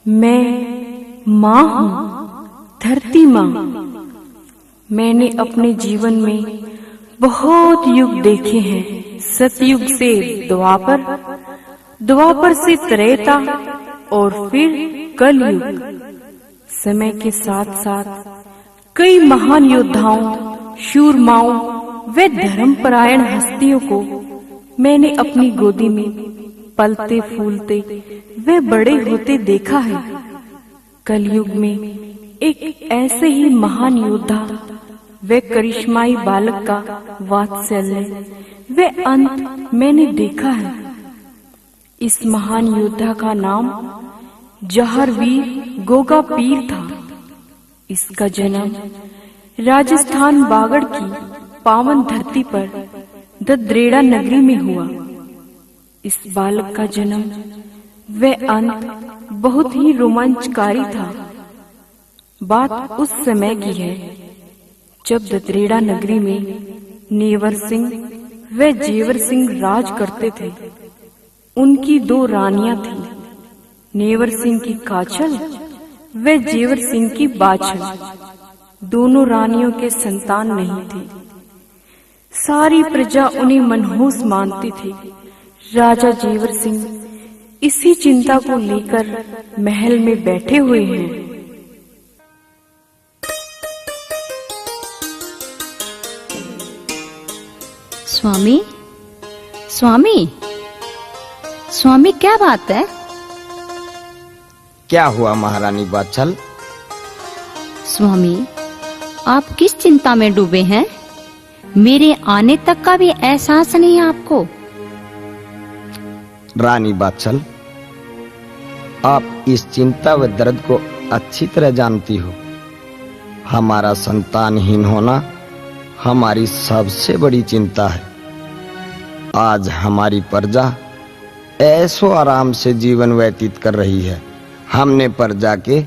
मैं माँ हूँ, धरती माँ। मैंने अपने जीवन में बहुत युग देखे हैं। सतयुग से द्वापर, द्वापर से त्रेता और फिर कलयुग। समय के साथ साथ कई महान योद्धाओं, शूरमाओं व धर्मपरायण हस्तियों को मैंने अपनी गोदी में पलते फूलते वे बड़े होते देखा है। कलयुग में एक ऐसे ही महान योद्धा व करिश्माई बालक का वात्सल्य व अंत मैंने देखा है। इस महान योद्धा का नाम जौहरवीर गोगा पीर था। इसका जन्म राजस्थान बागड़ की पावन धरती पर ददरेड़ा नगरी में हुआ। इस बालक का जन्म व अंत बहुत ही रोमांचकारी था। बात उस समय की है जब ददरेड़ा नगरी में नेवर सिंह व जेवर सिंह राज करते थे। उनकी दो रानियां थीं, नेवर सिंह की काछल व जेवर सिंह की बाछल। दोनों रानियों के संतान नहीं थे। सारी प्रजा उन्हें मनहूस मानती थी। राजा जेवर सिंह इसी चिंता को लेकर महल में बैठे हुए हैं। स्वामी, स्वामी, स्वामी, क्या बात है? क्या हुआ महारानी बाछल? स्वामी, आप किस चिंता में डूबे हैं? मेरे आने तक का भी एहसास नहीं आपको? रानी बाछल, आप इस चिंता व दर्द को अच्छी तरह जानती हो। हमारा संतानहीन होना हमारी सबसे बड़ी चिंता है। आज हमारी प्रजा ऐसो आराम से जीवन व्यतीत कर रही है। हमने प्रजा के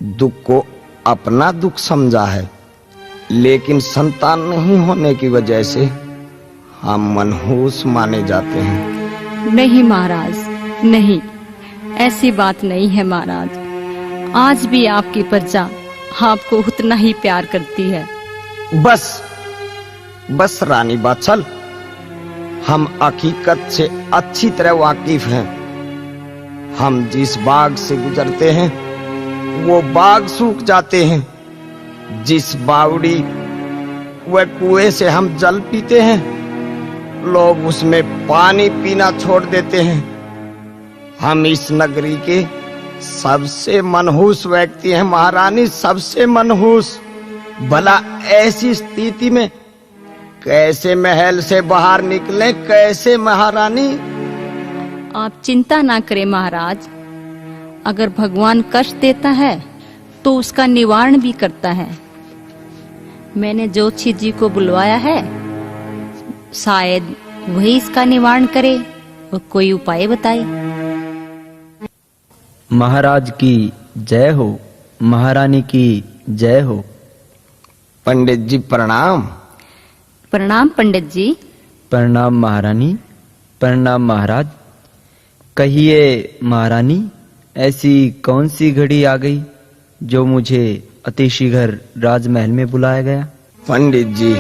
दुख को अपना दुख समझा है, लेकिन संतान नहीं होने की वजह से हम मनहूस माने जाते हैं। नहीं महाराज, नहीं, ऐसी बात नहीं है महाराज। आज भी आपकी प्रजा आपको उतना ही प्यार करती है। बस बस रानी बाछल, हम हकीकत से अच्छी तरह वाकिफ हैं। हम जिस बाग से गुजरते हैं वो बाग सूख जाते हैं। जिस बावड़ी व कुएं से हम जल पीते हैं, लोग उसमें पानी पीना छोड़ देते हैं। हम इस नगरी के सबसे मनहूस व्यक्ति हैं महारानी, सबसे मनहूस। भला ऐसी स्थिति में कैसे महल से बाहर निकले, कैसे महारानी? आप चिंता ना करें महाराज। अगर भगवान कष्ट देता है तो उसका निवारण भी करता है। मैंने ज्योतिषी जी को बुलवाया है, शायद वही इसका निवारण करे और कोई उपाय बताए। महाराज की जय हो, महारानी की जय हो। पंडित जी प्रणाम। प्रणाम पंडित जी। प्रणाम महारानी, प्रणाम महाराज। कहिए महारानी, ऐसी कौन सी घड़ी आ गई जो मुझे अतिशीघ्र राजमहल में बुलाया गया? पंडित जी,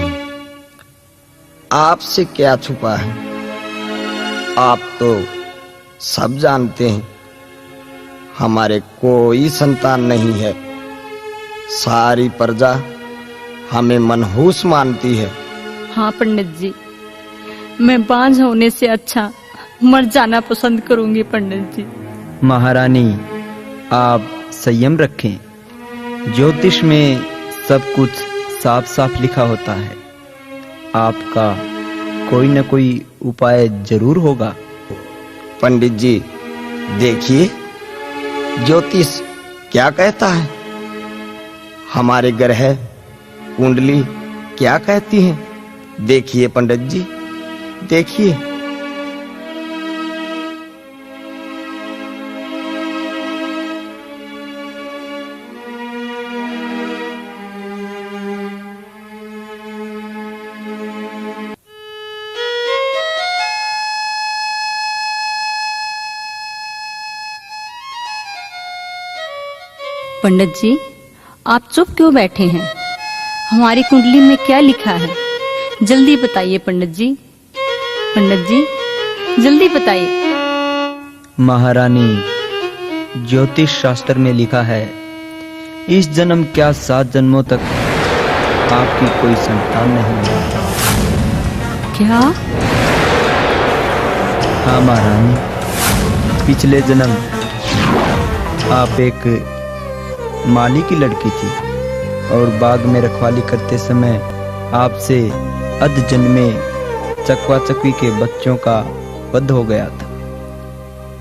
आपसे क्या छुपा है? आप तो सब जानते हैं। हमारे कोई संतान नहीं है। सारी प्रजा हमें मनहूस मानती है। हाँ पंडित जी, मैं बांझ होने से अच्छा मर जाना पसंद करूंगी पंडित जी। महारानी, आप संयम रखें। ज्योतिष में सब कुछ साफ साफ लिखा होता है। आपका कोई न कोई उपाय जरूर होगा। पंडित जी, देखिए ज्योतिष क्या कहता है। हमारे ग्रह कुंडली क्या कहती है। देखिए पंडित जी, देखिए। पंडित जी, आप चुप क्यों बैठे हैं? हमारी कुंडली में क्या लिखा है? जल्दी बताइए पंडित जी। पंडित जी, जल्दी बताइए। महारानी, ज्योतिष शास्त्र में लिखा है, इस जन्म क्या 7 जन्मों तक आपकी कोई संतान नहीं है। क्या? हाँ महारानी, पिछले जन्म आप एक माली की लड़की थी और बाग में रखवाली करते समय आपसे अध जन्मे चकवा चकवी के बच्चों का वध हो गया था।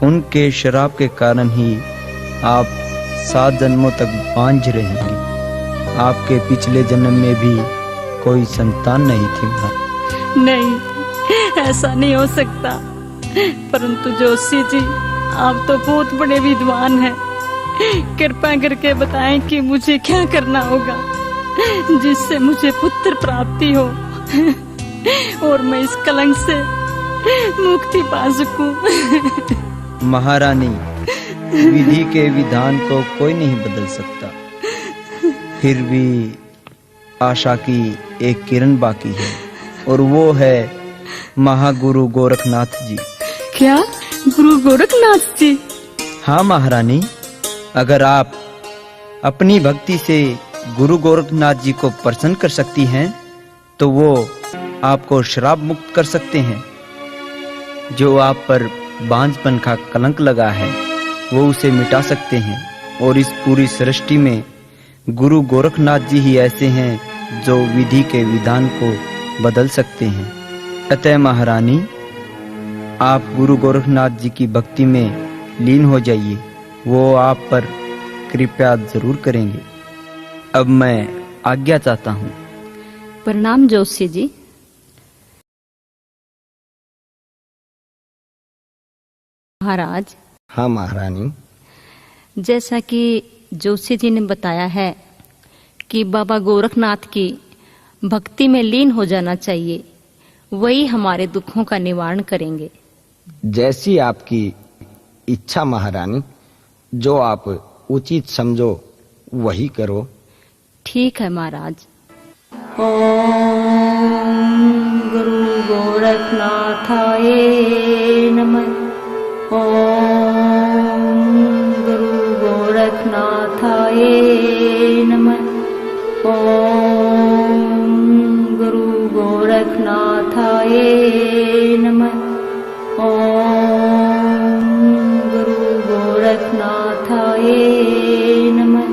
उनके शराब के कारण ही आप 7 जन्मों तक बांझ रहेंगी। आपके पिछले जन्म में भी कोई संतान नहीं थी। नहीं, ऐसा नहीं हो सकता। परंतु जोशी जी, आप तो बहुत बड़े विद्वान हैं। कृपा करके बताएं कि मुझे क्या करना होगा जिससे मुझे पुत्र प्राप्ति हो और मैं इस कलंक से मुक्ति पा सकूं। महारानी, विधि के विधान को कोई नहीं बदल सकता। फिर भी आशा की एक किरण बाकी है और वो है महागुरु गोरखनाथ जी। क्या? गुरु गोरखनाथ जी? हाँ महारानी, अगर आप अपनी भक्ति से गुरु गोरखनाथ जी को प्रसन्न कर सकती हैं तो वो आपको श्राप मुक्त कर सकते हैं। जो आप पर बांझपन का कलंक लगा है वो उसे मिटा सकते हैं और इस पूरी सृष्टि में गुरु गोरखनाथ जी ही ऐसे हैं जो विधि के विधान को बदल सकते हैं। अतः महारानी, आप गुरु गोरखनाथ जी की भक्ति में लीन हो जाइए, वो आप पर कृपा जरूर करेंगे। अब मैं आज्ञा चाहता हूँ। प्रणाम जोशी जी। महाराज। हाँ महारानी। जैसा कि जोशी जी ने बताया है कि बाबा गोरखनाथ की भक्ति में लीन हो जाना चाहिए, वही हमारे दुखों का निवारण करेंगे। जैसी आपकी इच्छा महारानी, जो आप उचित समझो वही करो। ठीक है महाराज। ओम गुरु गोरखनाथाय नमः। ओम गुरु गोरखनाथाय नमः। ओम गुरु गोरखनाथाय नमः। ओम गुरु गोरखनाथाय नमः।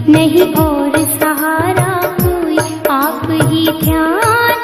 नहीं और सहारा कोई, आप ही ध्यान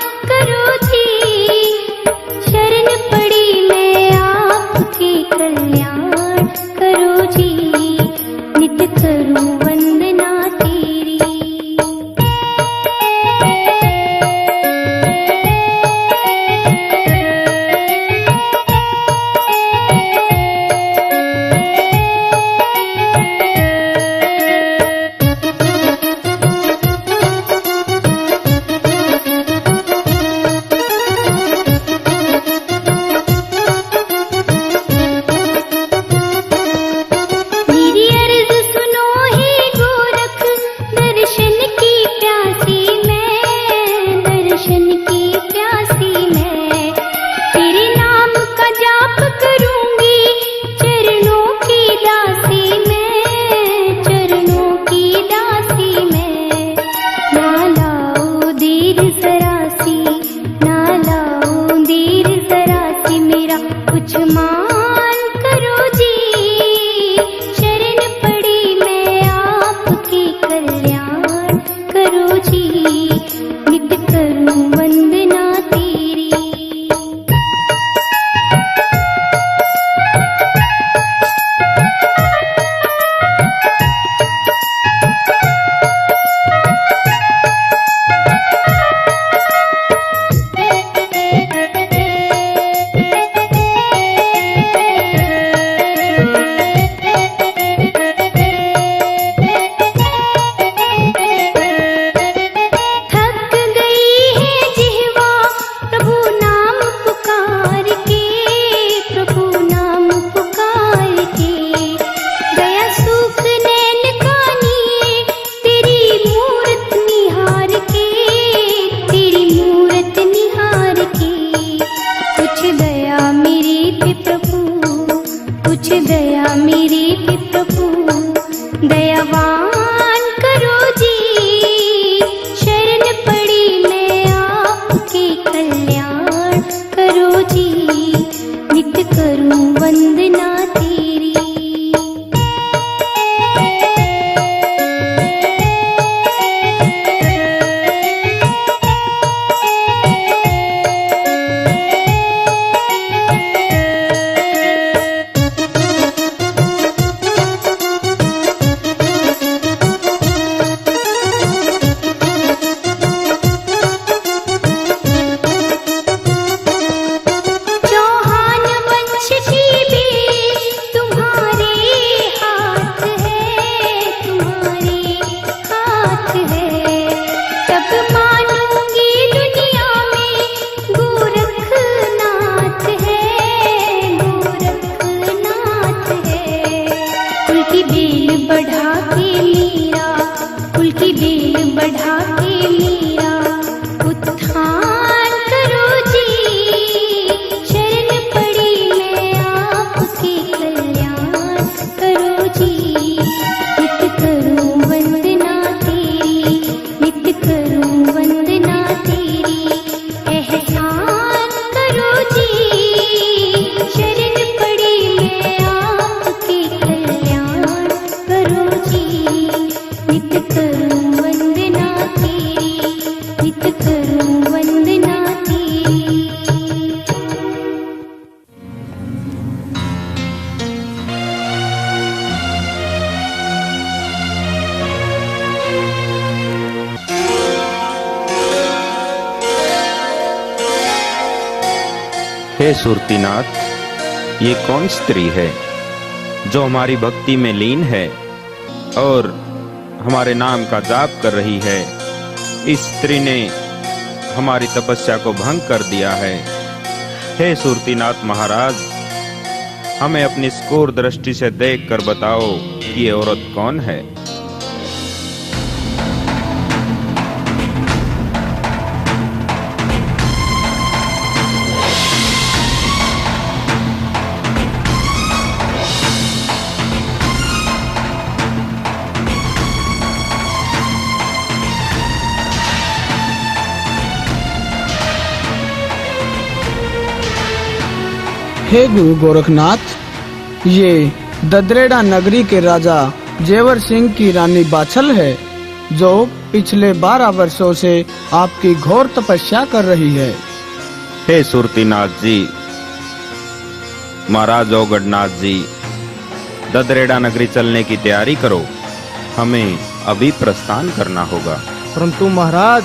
मेरा उत्थान करो जी, शरण पड़ी मैं आपके कल्याण करो जी। नित करूं वंदना तेरी, नित करूं वंदना तेरी, एहसान करो जी, शरण पड़ी मैं आपके कल्याण करो जी। नित करूं वंदना तेरी, नित करूं वंदना तेरी। हे सुरतीनाथ, ये कौन स्त्री है जो हमारी भक्ति में लीन है और हमारे नाम का जाप कर रही है? इस स्त्री ने हमारी तपस्या को भंग कर दिया है। हे सुरतीनाथ महाराज, हमें अपनी स्कोर दृष्टि से देखकर बताओ कि ये औरत कौन है। हे गुरु गोरखनाथ, ये ददरेड़ा नगरी के राजा जेवर सिंह की रानी बाछल है, जो पिछले 12 वर्षों से आपकी घोर तपस्या कर रही है। हे सुरतीनाथ जी, महाराज औगढ़नाथ जी, ददरेड़ा नगरी चलने की तैयारी करो, हमें अभी प्रस्थान करना होगा। परंतु महाराज।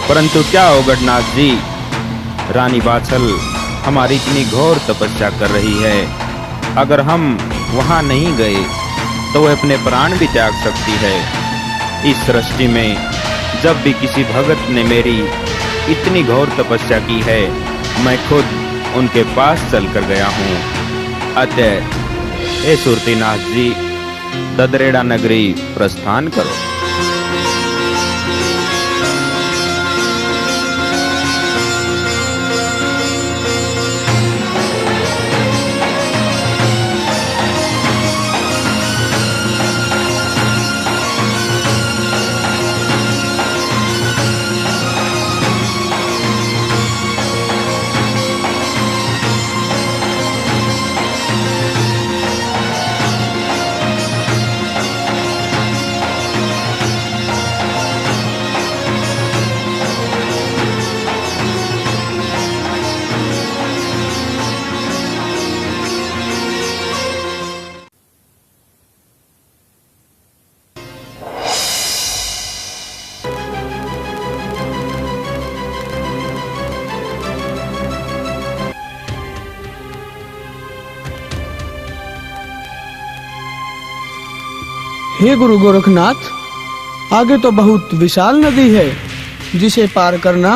परंतु क्या औगढ़नाथ जी, रानी बाछल हमारी इतनी घोर तपस्या कर रही है, अगर हम वहां नहीं गए तो वह अपने प्राण भी त्याग सकती है। इस सृष्टि में जब भी किसी भगत ने मेरी इतनी घोर तपस्या की है, मैं खुद उनके पास चलकर गया हूँ। अतः हे सुरतीनाथ जी, ददरेड़ा नगरी प्रस्थान करो। हे गुरु गोरखनाथ, आगे तो बहुत विशाल नदी है, जिसे पार करना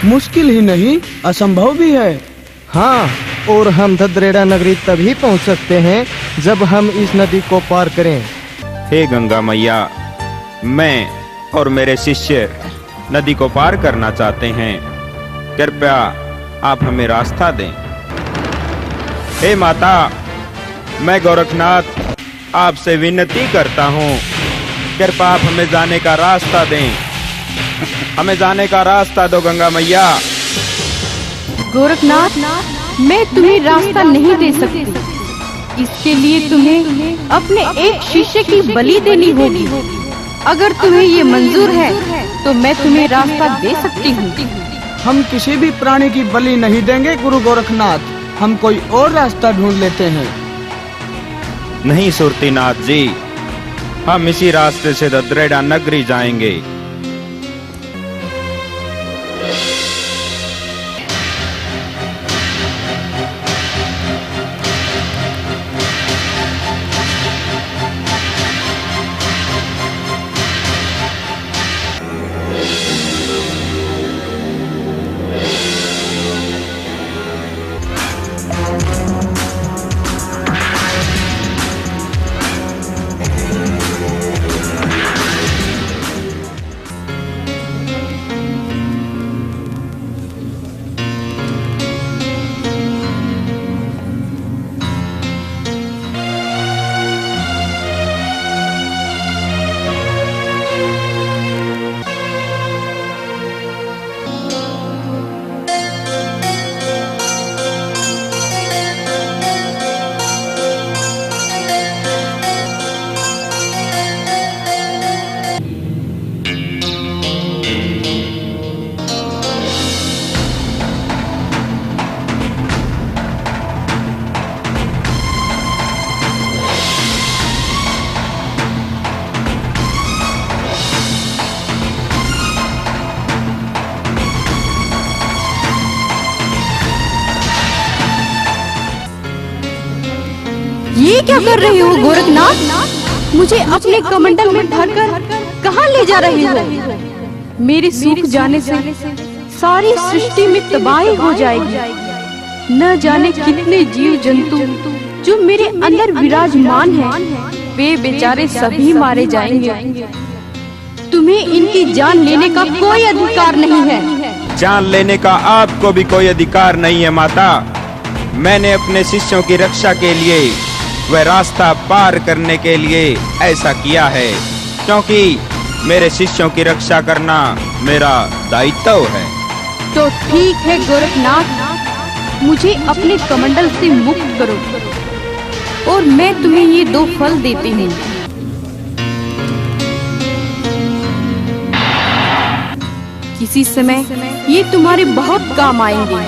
मुश्किल ही नहीं असंभव भी है। हाँ, और हम ददरेड़ा नगरी तभी पहुंच सकते हैं जब हम इस नदी को पार करें। हे गंगा मैया, मैं और मेरे शिष्य नदी को पार करना चाहते हैं, कृपया आप हमें रास्ता दें। हे माता, मैं गोरखनाथ आपसे विनती करता हूँ, कृपया आप हमें जाने का रास्ता दें। हमें जाने का रास्ता दो गंगा मैया। गोरखनाथ, मैं तुम्हें रास्ता नहीं दे सकती। इसके लिए तुम्हें अपने एक शिष्य की बलि देनी होगी। अगर तुम्हें ये मंजूर है तो मैं तुम्हें रास्ता दे सकती हूँ। हम किसी भी प्राणी की बलि नहीं देंगे गुरु गोरखनाथ, हम कोई और रास्ता ढूंढ लेते हैं। नहीं सुरतीनाथ जी, हम इसी रास्ते से ददरेड़ा नगरी जाएंगे। ये क्या कर रहे हो गोरखनाथ? मुझे अपने कमंडल में भरकर कहाँ ले जा रहे हो? मेरे सूख जाने से सारी सृष्टि में तबाही हो जाएगी। न जाने कितने जीव जंतु जो मेरे अंदर विराजमान हैं, वे बेचारे सभी मारे जाएंगे। तुम्हें इनकी जान लेने का कोई अधिकार नहीं है। जान लेने का आपको भी कोई अधिकार नहीं है माता। मैंने अपने शिष्यों की रक्षा के लिए, वह रास्ता पार करने के लिए ऐसा किया है, क्योंकि मेरे शिष्यों की रक्षा करना मेरा दायित्व है। तो ठीक है गोरखनाथ, मुझे अपने कमंडल से मुक्त करो और मैं तुम्हें ये 2 फल देती हूँ। किसी समय ये तुम्हारे बहुत काम आएंगे।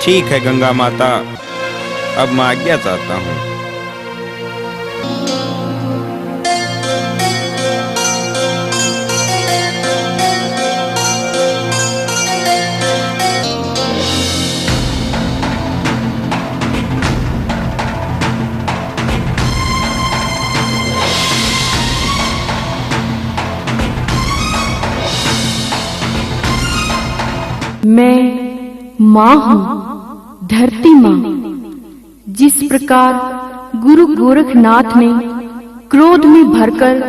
ठीक है गंगा माता, अब मैं आज्ञा चाहता हूँ। मैं माँ हूँ, धरती माँ। जिस प्रकार गुरु गोरखनाथ ने क्रोध में भरकर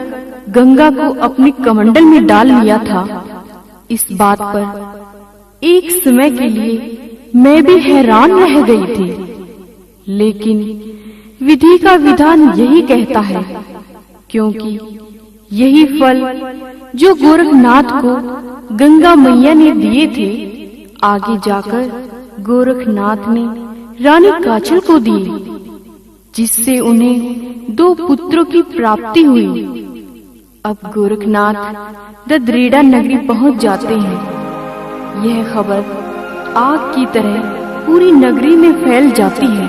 गंगा को अपने कमंडल में डाल लिया था, इस बात पर एक समय के लिए मैं भी हैरान रह गई थी। लेकिन विधि का विधान यही कहता है, क्योंकि यही फल जो गोरखनाथ को गंगा मैया ने दिए थे, आगे जाकर गोरखनाथ ने रानी काछल को दिए, जिससे उन्हें 2 पुत्रों की प्राप्ति हुई। अब गोरखनाथ ददरेड़ा नगरी पहुंच जाते हैं। यह खबर आग की तरह पूरी नगरी में फैल जाती है।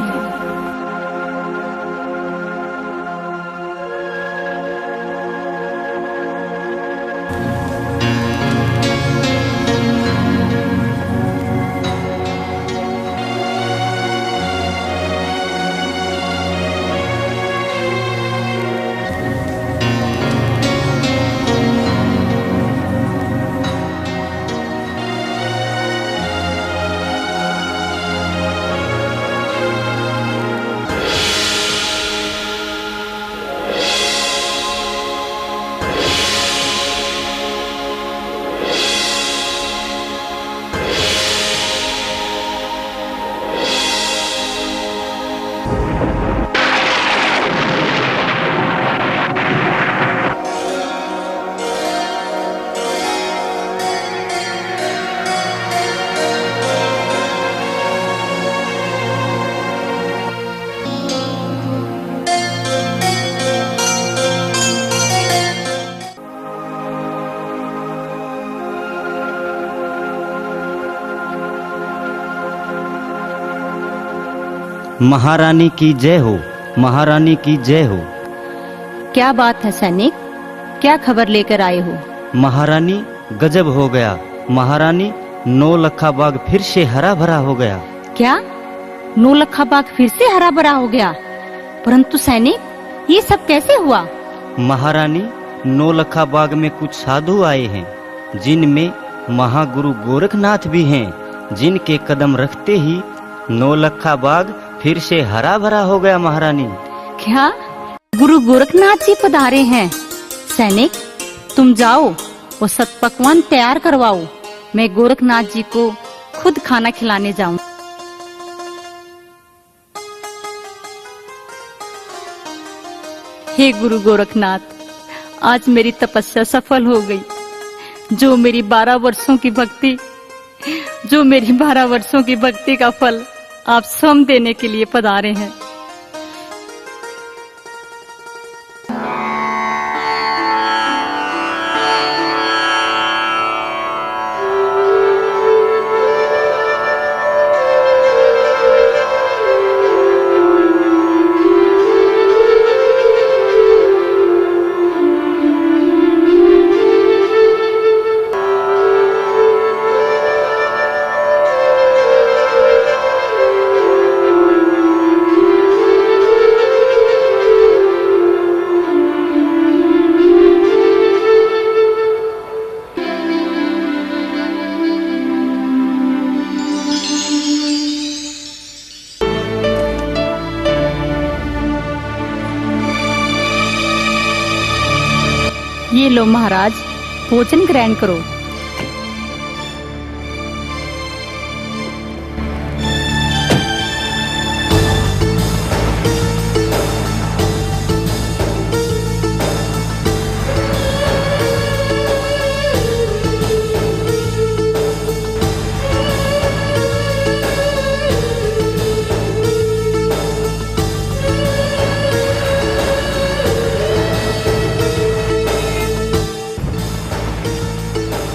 महारानी की जय हो, महारानी की जय हो। क्या बात है सैनिक, क्या खबर लेकर आए हो? महारानी गजब हो गया। महारानी, 9 लखा बाग फिर से हरा भरा हो गया। क्या 9 लखा बाग फिर से हरा भरा हो गया? परंतु सैनिक, ये सब कैसे हुआ? महारानी, 9 लखा बाग में कुछ साधु आए हैं, जिनमें महागुरु गोरखनाथ भी हैं, जिनके कदम रखते ही 9 लखा बाग फिर से हरा भरा हो गया। महारानी, क्या गुरु गोरखनाथ जी पधारे हैं? सैनिक, तुम जाओ और सतपकवान तैयार करवाओ। मैं गोरखनाथ जी को खुद खाना खिलाने जाऊं। हे गुरु गोरखनाथ, आज मेरी तपस्या सफल हो गई। जो मेरी 12 वर्षों की भक्ति का फल आप स्वयं देने के लिए पधारे हैं। लो महाराज, भोजन ग्रहण करो।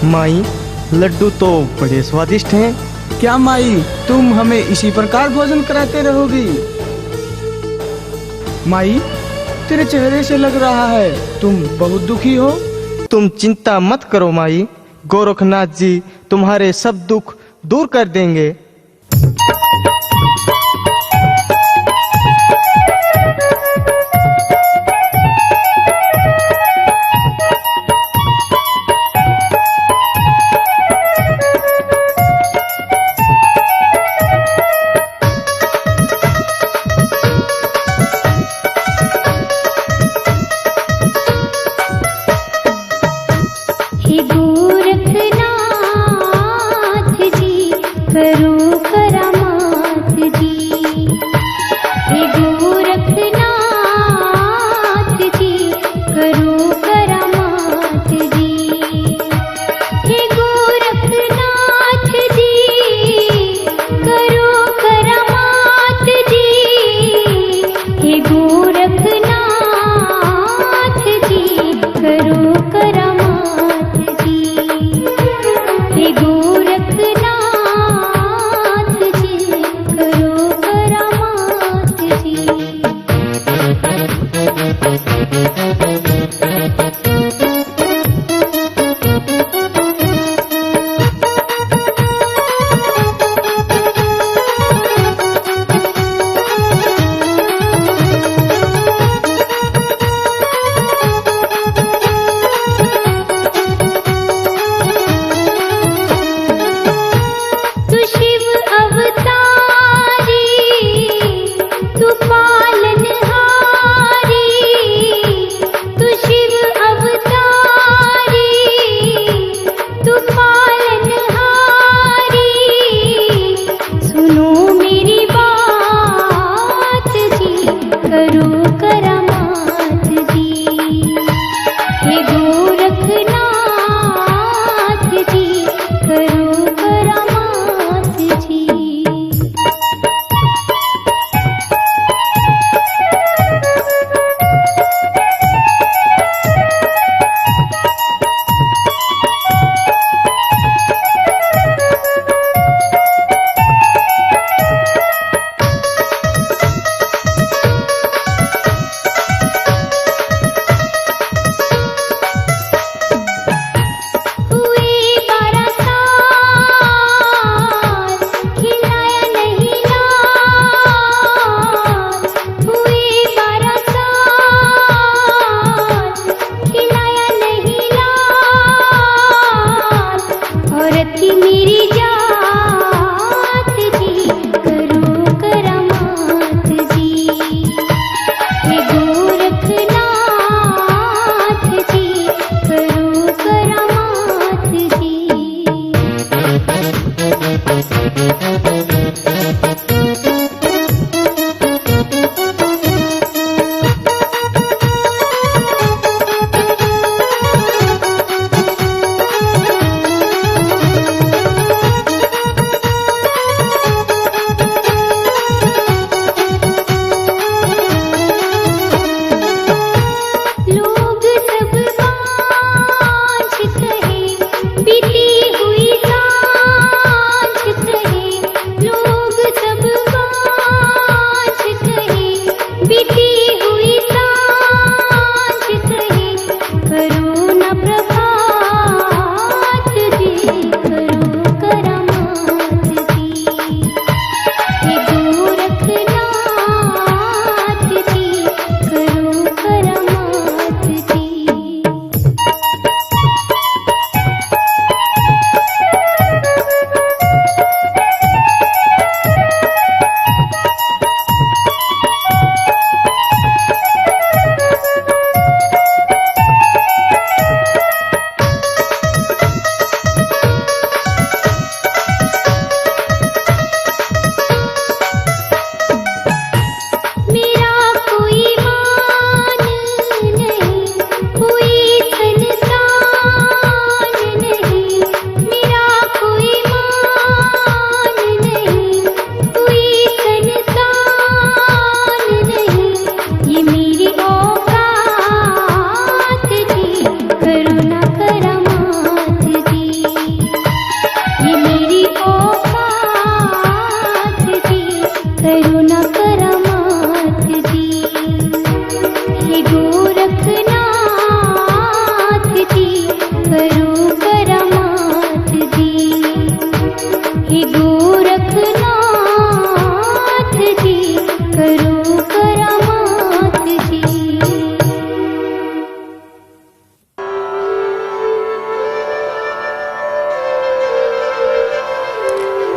माई, लड्डू तो बड़े स्वादिष्ट हैं। क्या माई, तुम हमें इसी प्रकार भोजन कराते रहोगी? माई, तेरे चेहरे से लग रहा है तुम बहुत दुखी हो। तुम चिंता मत करो माई, गोरखनाथ जी तुम्हारे सब दुख दूर कर देंगे। हे गोरखनाथ जी, करो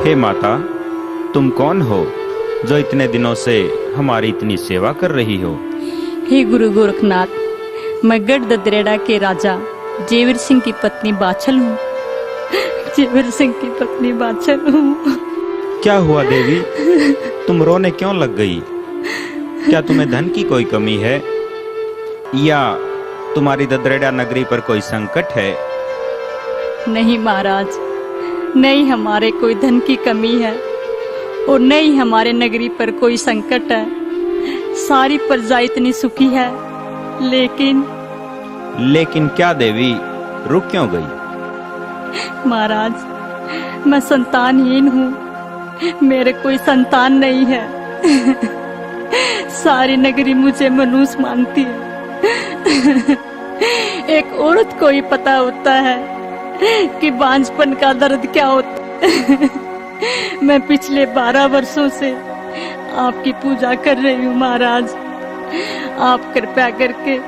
हे माता, तुम कौन हो जो इतने दिनों से हमारी इतनी सेवा कर रही हो? हे गुरु गोरखनाथ, मैं गढ़ ददरेड़ा के राजा जेवर सिंह की पत्नी बाछल हूँ। जेवर सिंह की पत्नी बाछल हूँ। क्या हुआ देवी, तुम रोने क्यों लग गई? क्या तुम्हें धन की कोई कमी है या तुम्हारी ददरेड़ा नगरी पर कोई संकट है? नहीं महाराज, नहीं हमारे कोई धन की कमी है और नहीं हमारे नगरी पर कोई संकट है। सारी प्रजा इतनी सुखी है, लेकिन क्या देवी, रुक क्यों गई? महाराज, मैं संतानहीन हूँ, मेरे कोई संतान नहीं है। सारी नगरी मुझे मनुष्य मानती है। एक औरत को ही पता होता है कि बांझपन का दर्द क्या होता है। मैं पिछले 12 वर्षों से आपकी पूजा कर रही हूँ महाराज। आप कृपया करके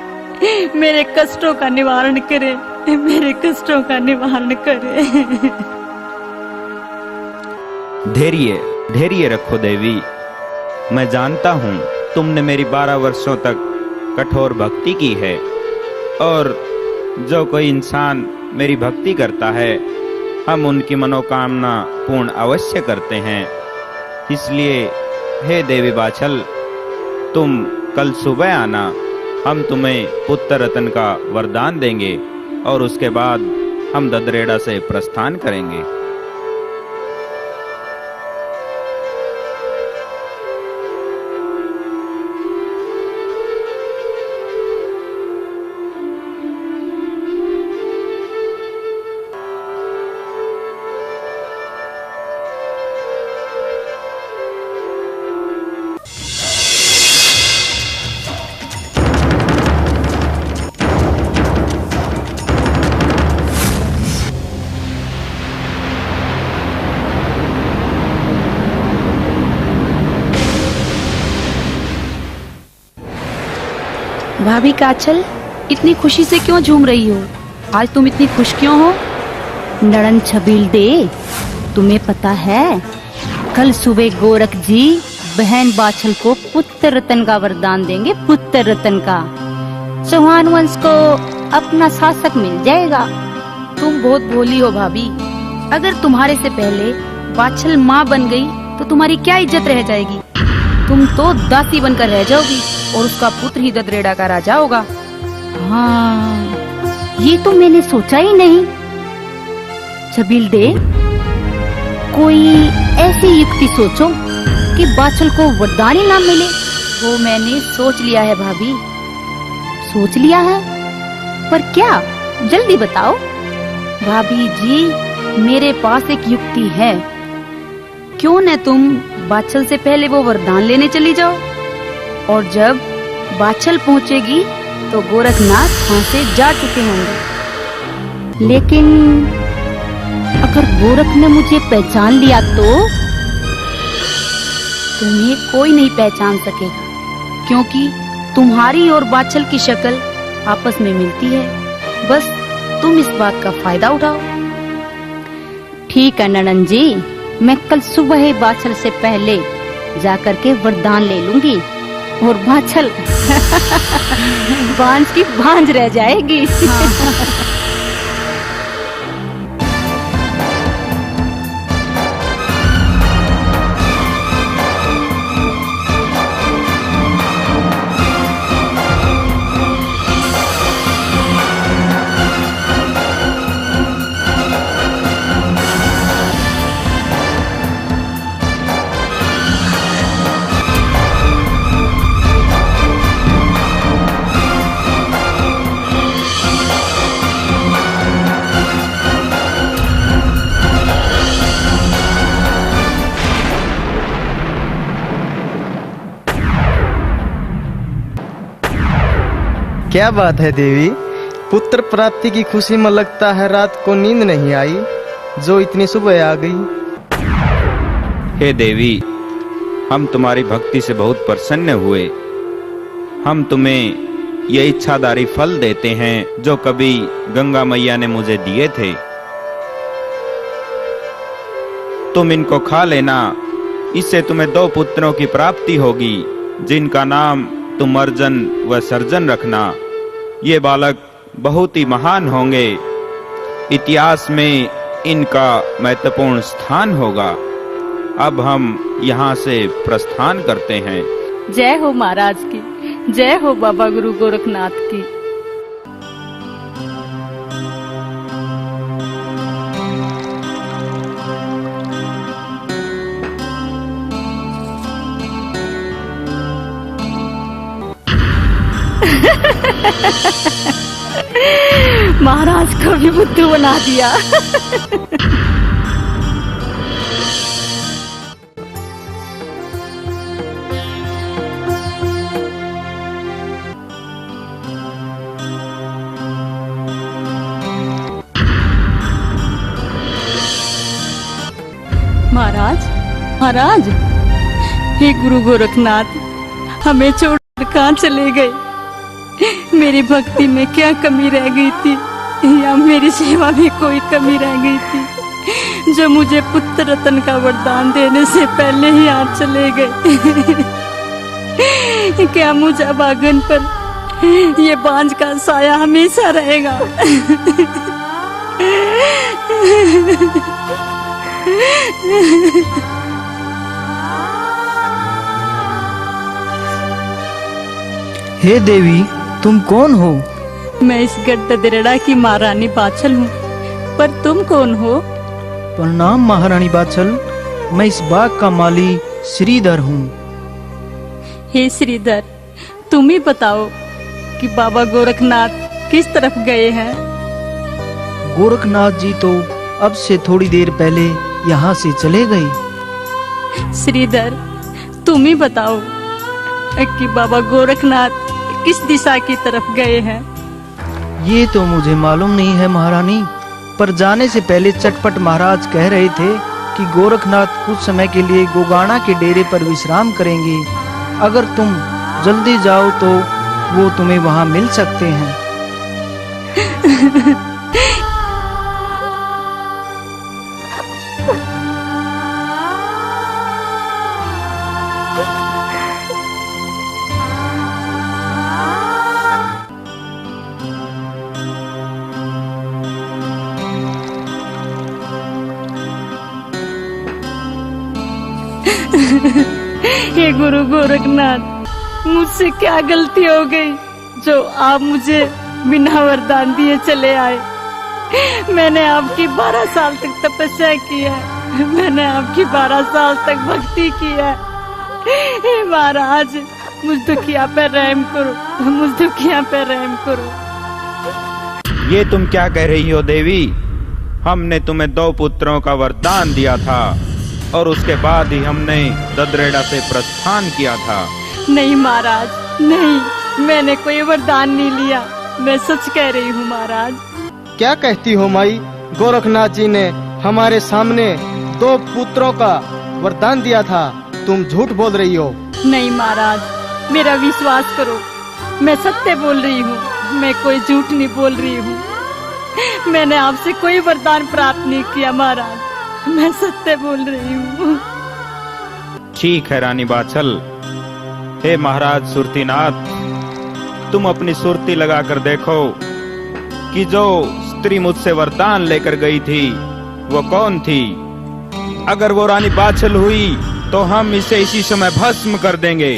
मेरे कष्टों का निवारण करें, मेरे कष्टों का निवारण करें। धैर्य रखो देवी। मैं जानता हूँ तुमने मेरी 12 वर्षों तक कठोर भक्ति की है, और जो कोई इंसान मेरी भक्ति करता है, हम उनकी मनोकामना पूर्ण अवश्य करते हैं। इसलिए हे देवी बाछल, तुम कल सुबह आना, हम तुम्हें पुत्र रतन का वरदान देंगे और उसके बाद हम ददरेड़ा से प्रस्थान करेंगे। भाभी काचल, इतनी खुशी से क्यों झूम रही हो? आज तुम इतनी खुश क्यों हो? नड़न छबील दे, तुम्हें पता है कल सुबह गोरख जी बहन बाछल को पुत्र रतन का वरदान देंगे, पुत्र रतन का। चौहान वंश को अपना शासक मिल जाएगा। तुम बहुत भोली हो भाभी। अगर तुम्हारे से पहले बाछल माँ बन गई तो तुम्हारी क्या इज्जत रह जाएगी? तुम तो दासी बनकर रह जाओगी और उसका पुत्र ही ददरेड़ा का राजा होगा। हाँ, ये तो मैंने सोचा ही नहीं। छबील दे, कोई ऐसी युक्ति सोचो कि बाछल को वरदान ही ना मिले। वो मैंने सोच लिया है भाभी। सोच लिया है? पर क्या? जल्दी बताओ। भाभी जी, मेरे पास एक युक्ति है। क्यों न तुम बाछल से पहले वो वरदान लेने चली जाओ, और जब बाछल पहुंचेगी तो गोरखनाथ वहां से जा चुके होंगे। लेकिन अगर गोरख ने मुझे पहचान लिया तो? तुम्हें कोई नहीं पहचान सकेगा, क्योंकि तुम्हारी और बाछल की शक्ल आपस में मिलती है। बस तुम इस बात का फायदा उठाओ। ठीक है ननन जी, मैं कल सुबह ही बाछल से पहले जाकर के वरदान ले लूंगी और बाछल बांझ की बांझ रह जाएगी। क्या बात है देवी, पुत्र प्राप्ति की खुशी में लगता है रात को नींद नहीं आई, जो इतनी सुबह आ गई। हे देवी, हम तुम्हारी भक्ति से बहुत प्रसन्न हुए। हम तुम्हें ये इच्छाधारी फल देते हैं जो कभी गंगा मैया ने मुझे दिए थे। तुम इनको खा लेना, इससे तुम्हें 2 पुत्रों की प्राप्ति होगी, जिनका नाम तुम अर्जन व सर्जन रखना। ये बालक बहुत ही महान होंगे, इतिहास में इनका महत्वपूर्ण स्थान होगा। अब हम यहाँ से प्रस्थान करते हैं। जय हो महाराज की, जय हो बाबा गुरु गोरखनाथ की। महाराज को भी बुद्धू बना दिया। महाराज, महाराज, हे गुरु गोरखनाथ, हमें छोड़कर कहाँ चले गए? मेरी भक्ति में क्या कमी रह गई थी, या मेरी सेवा में कोई कमी रह गई थी, जो मुझे पुत्र रत्न का वरदान देने से पहले ही आप चले गए? क्या मुझे भागन पर ये बांझ का साया हमेशा रहेगा? हे देवी, तुम कौन हो? मैं इस गढ़ की महारानी बाछल हूँ, पर तुम कौन हो? प्रणाम महारानी बाछल, मैं इस बाग का माली श्रीधर हूँ। हे श्रीधर, तुम ही बताओ कि बाबा गोरखनाथ किस तरफ गए हैं? गोरखनाथ जी तो अब से थोड़ी देर पहले यहाँ से चले गए। श्रीधर, तुम ही बताओ कि बाबा गोरखनाथ किस दिशा की तरफ गए हैं? ये तो मुझे मालूम नहीं है महारानी, पर जाने से पहले चटपट महाराज कह रहे थे कि गोरखनाथ कुछ समय के लिए गोगाना के डेरे पर विश्राम करेंगे। अगर तुम जल्दी जाओ तो वो तुम्हें वहाँ मिल सकते हैं। हे गुरु गोरखनाथ, मुझसे क्या गलती हो गई जो आप मुझे बिना वरदान दिए चले आए? मैंने आपकी 12 साल तक तपस्या की है, मैंने आपकी 12 साल तक भक्ति की है। हे महाराज, मुझ दुखिया पे रहम करो, मुझ दुखिया पे रहम करो। ये तुम क्या कह रही हो देवी? हमने तुम्हें 2 पुत्रों का वरदान दिया था और उसके बाद ही हमने ददरेड़ा से प्रस्थान किया था। नहीं महाराज, नहीं, मैंने कोई वरदान नहीं लिया, मैं सच कह रही हूँ महाराज। क्या कहती हो माई? गोरखनाथ जी ने हमारे सामने 2 पुत्रों का वरदान दिया था, तुम झूठ बोल रही हो। नहीं महाराज, मेरा विश्वास करो, मैं सत्य बोल रही हूँ, मैं कोई झूठ नहीं बोल रही हूँ। मैंने आपसे कोई वरदान प्राप्त नहीं किया महाराज, मैं सत्य बोल रही हूँ। ठीक है रानी बाछल। हे महाराज सुरतीनाथ, तुम अपनी सुरती लगाकर देखो कि जो स्त्री मुझसे वरदान लेकर गई थी वो कौन थी। अगर वो रानी बाछल हुई तो हम इसे इसी समय भस्म कर देंगे।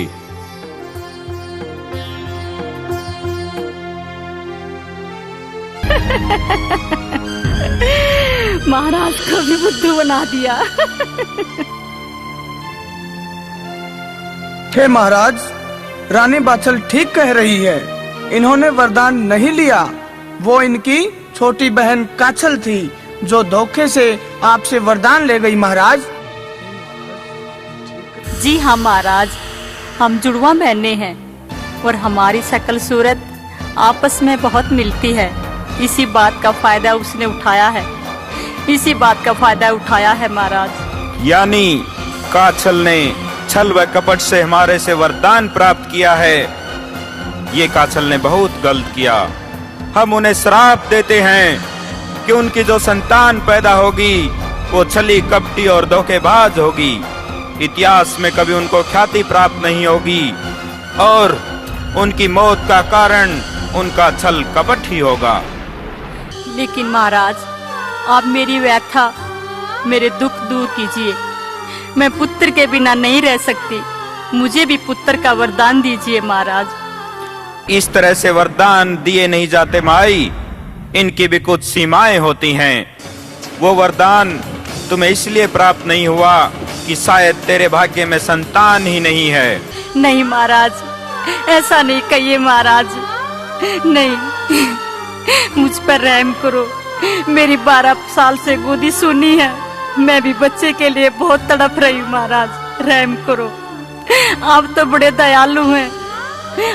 महाराज को भी बुद्धू बना दिया। हे महाराज, रानी बाछल ठीक कह रही है, इन्होंने वरदान नहीं लिया, वो इनकी छोटी बहन काछल थी जो धोखे से आपसे वरदान ले गई महाराज। जी हाँ महाराज, हम जुड़वा बहने हैं और हमारी शक्ल सूरत आपस में बहुत मिलती है। इसी बात का फायदा उसने उठाया है, इसी बात का फायदा उठाया है महाराज। यानी काछल ने छल व कपट से हमारे से वरदान प्राप्त किया है। ये काछल ने बहुत गलत किया। हम उन्हें श्राप देते हैं कि उनकी जो संतान पैदा होगी वो छली कपटी और धोखेबाज होगी। इतिहास में कभी उनको ख्याति प्राप्त नहीं होगी और उनकी मौत का कारण उनका छल कपट ही होगा। लेकिन महाराज, आप मेरी व्यथा, मेरे दुख दूर कीजिए। मैं पुत्र के बिना नहीं रह सकती। मुझे भी पुत्र का वरदान दीजिए महाराज। इस तरह से वरदान दिए नहीं जाते माई, इनकी भी कुछ सीमाएं होती हैं। वो वरदान तुम्हें इसलिए प्राप्त नहीं हुआ कि शायद तेरे भाग्य में संतान ही नहीं है। नहीं महाराज, ऐसा नहीं कहिए महाराज। नहीं, मुझ पर रहम करो। मेरी 12 साल से गोदी सुनी है। मैं भी बच्चे के लिए बहुत तड़प रही हूँ महाराज, रहम करो। आप तो बड़े दयालु हैं,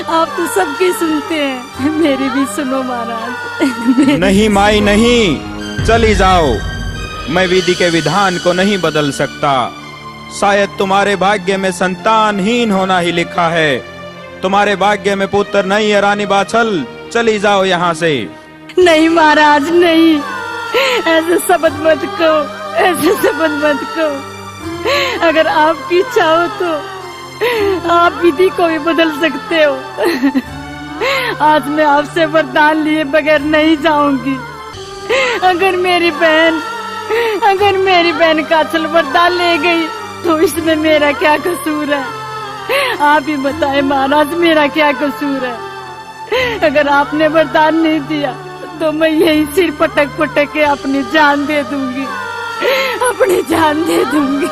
आप तो सबकी सुनते हैं, मेरी भी सुनो महाराज। नहीं माई नहीं, चली जाओ। मैं विधि के विधान को नहीं बदल सकता। शायद तुम्हारे भाग्य में संतानहीन होना ही लिखा है। तुम्हारे भाग्य में पुत्र नहीं है रानी बाछल, चली जाओ यहाँ से। नहीं महाराज नहीं, ऐसे शब्द मत कहो, ऐसे शब्द मत कहो। अगर आपकी इच्छा हो तो आप विधि को भी बदल सकते हो। आज मैं आपसे वरदान लिए बगैर नहीं जाऊंगी। अगर मेरी बहन काछल वरदान ले गई तो इसमें मेरा क्या कसूर है? आप ही बताएं महाराज, मेरा क्या कसूर है? अगर आपने वरदान नहीं दिया तो मैं यही सिर पटक पटक के अपनी जान दे दूंगी, अपनी जान दे दूंगी।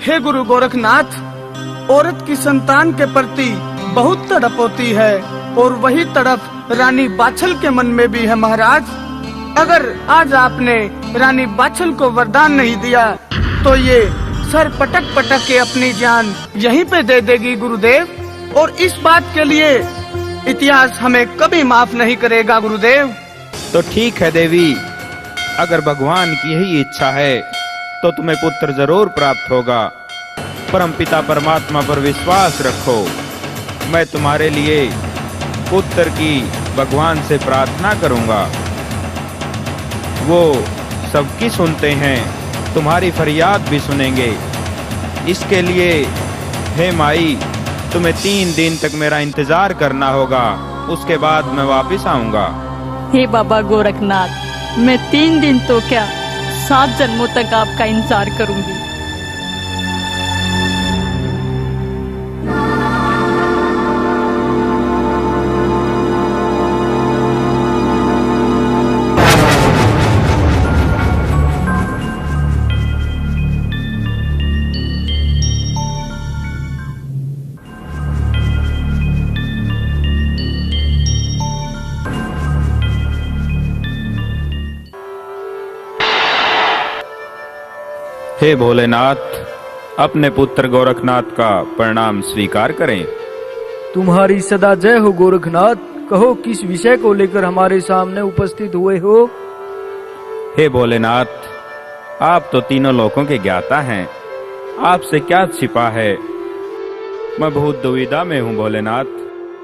हे गुरु गोरखनाथ, औरत की संतान के प्रति बहुत तड़प होती है और वही तड़प रानी बाछल के मन में भी है महाराज। अगर आज आपने रानी बाछल को वरदान नहीं दिया तो ये सर पटक पटक के अपनी जान यहीं पे दे देगी गुरुदेव, और इस बात के लिए इतिहास हमें कभी माफ नहीं करेगा गुरुदेव। तो ठीक है देवी, अगर भगवान की यही इच्छा है तो तुम्हें पुत्र जरूर प्राप्त होगा। परमपिता परमात्मा पर विश्वास रखो। मैं तुम्हारे लिए पुत्र की भगवान से प्रार्थना करूंगा। वो सबकी सुनते हैं, तुम्हारी फरियाद भी सुनेंगे। इसके लिए हे माई, तुम्हें 3 दिन तक मेरा इंतजार करना होगा, उसके बाद मैं वापस आऊंगा। हे बाबा गोरखनाथ, मैं 3 दिन तो क्या 7 जन्मों तक आपका इंतजार करूंगी। हे भोलेनाथ, अपने पुत्र गोरखनाथ का प्रणाम स्वीकार करें। तुम्हारी सदा जय हो गोरखनाथ। कहो, किस विषय को लेकर हमारे सामने उपस्थित हुए हो? हे भोलेनाथ, आप तो तीनों लोकों के ज्ञाता हैं, आपसे क्या छिपा है? मैं बहुत दुविधा में हूँ भोलेनाथ।